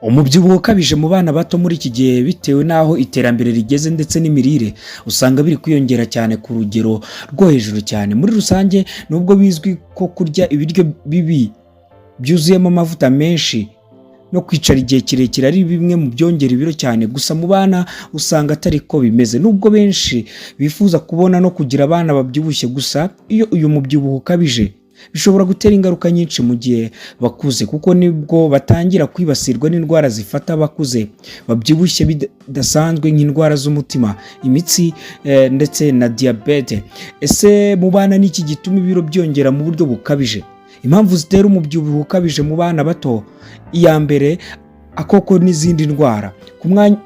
Umubyibuho ukabije mu bana bato muri iki gihe bitewe n'aho iterambere rigeze ndetse n'imirire usanga biri kwiyongera cyane ku rugero rwo hejuru cyane. Muri rusange nubwo bizwi ko kurya ibiryo bibi byuzuyemo amavuta menshi no kwicara igihe kirekire ari bimwe mu byongera ibiro cyane, gusa mu bana usanga atari ko bimeze. Nubwo benshi bifuza kubona no kugira abana babyibushye, gusa iyo uyu mubyibuho ukabije bishobora gutera ingaruka nyinshi mu gihe bakuze, kuko nibwo batangira kwibasirwa n'indwara zifata abakuze babyibushye bidasanzwe nk'indwara z'umutima, imitsi ndetse na diyabete. Ese mu bana ni iki gituma ibiro byongera mu buryo bukabije? Impamvu zitera umubyibuho ukabije mu bana bato: iya mbere, akoko n'izindi ndwara. Ku mwanya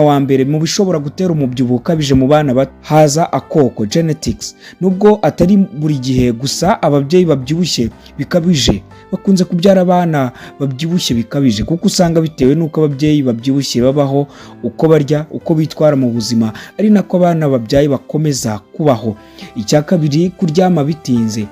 wa mbere mu bishobora gutera umubyibuho ukabije mu bana bato haza akoko, genetics. Nubwo atari buri gihe, gusa ababyeyi babyibushye bikabije bakunze kubyara abana babyibushye bikabije, kuko usanga bitewe n'uko ababyeyi babyibushye babaho, uko barya, uko bitwara mu buzima, ari nako abana babyaye bakomeza kubaho. Icya kabiri, kuryama bitinze.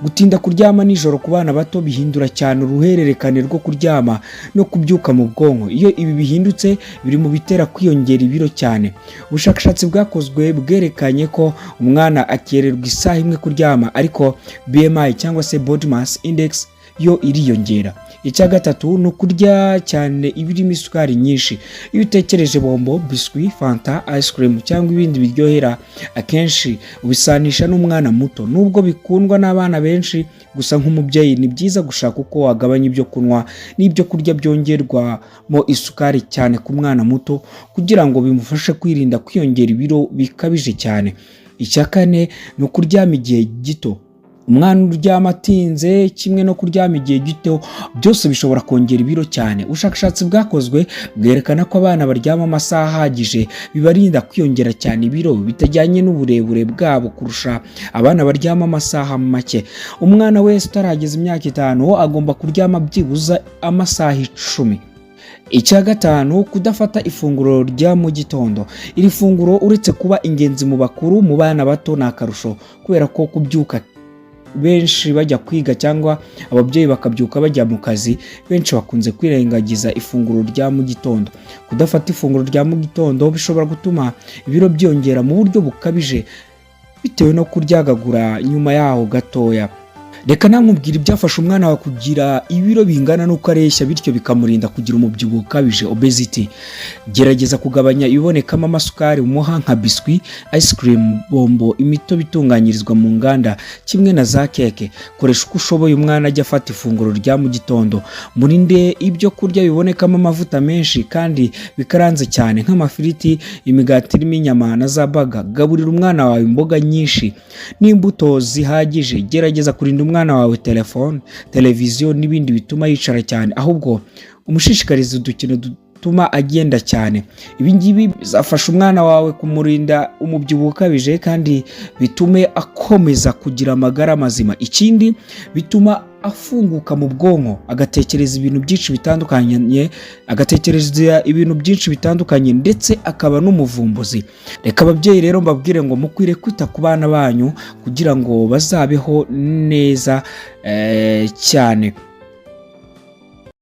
Gutinda kuryama nijoro ku bana bato bihindura cyane uruhererekane rwo kuryama no kubyuka mu bwonko. Iyo ibi bihindutse, biri mu bitera kwiyongera ibiro cyane. Ubushakashatsi bwakozwe bwerekanye ko umwana akererwa isaha imwe kuryama, ariko BMI cyangwa se body mass index yo iriyongera. Icya gatatu ni ukurya cyane ibirimo isukari nyinshi. Iyo utekereje bombo, biswi, fanta, ice cream cyangwa ibindi biryohera, akenshi ubisanisha n'umwana muto. Nubwo bikundwa n'abana benshi, gusa nk'umubyeyi ni byiza gushaka uko wagabanya ibyo kunywa n'ibyo kurya byongerwamo isukari cyane ku mwana muto, kugira ngo bimufashe kwirinda kwiyongera ibiro bikabije cyane. Icya kane ni ukuryama igihe gito. Umwana uryama atinze kimwe no kuryama igihe gito, byose bishobora kongera ibiro cyane. Ubushakashatsi bwakozwe bwerekana ko abana baryama amasaha ahagije bibarinda kwiyongera cyane ibiro bitajyanye n'uburebure bwabo kurusha abana baryama amasaha make. Umwana wese utarageza imyaka 5 agomba kuryama byibuza amasaha 10. Icya gatanu, kudafata ifunguro rya mu gitondo. Iri funguro uretse kuba ingenzi mu bakuru, mu bana bato ni akarusho, kubera ko kubyuka benshi bajya kwiga cyangwa ababyeyi bakabyuka bajya mu kazi, benshi bakunze kwirengagiza ifunguro rya mu gitondo. Kudafata ifunguro rya mu gitondo bishobora gutuma ibiro byongera mu buryo bukabije bitewe no kuryagagura nyuma yaho gatoya. Reka nankubwira ibyafasha umwana wawe kugira ibiro bingana n'uko areshya, bityo bikamurinda kugira umubyibuho ukabije, obesity. Gerageza kugabanya ibonekamo amasukari umuha nka biswi, ice cream, bombo, imitobe itunganyirizwa mu nganda kimwe na za keke. Koresha uko ushoboye umwana ajya afata ifunguro rya mu gitondo. Murinde ibyo kurya bibonekamo amavuta menshi kandi bikaranze cyane nk'amafiriti, imigati irimo inyama na za baga. Gaburira umwana wawe imboga nyinshi n'imbuto zihagije. Gerageza kurinda umwana wawe telefone, televiziyo n'ibindi bituma yicara cyane, ahubwo umushishikariza udukino dutuma agenda cyane. Ibi ngibi bizafasha umwana wawe kumurinda umubyibuho ukabije kandi bitume akomeza kugira amagara mazima. Ikindi, bituma afunguka mu bwonko, agatekereza ibintu byinshi bitandukanye, ndetse akaba n'umuvumbuzi. Reka ababyeyi rero mbabwire ngo mukwiriye kwita ku bana banyu kugira ngo bazabeho neza cyane.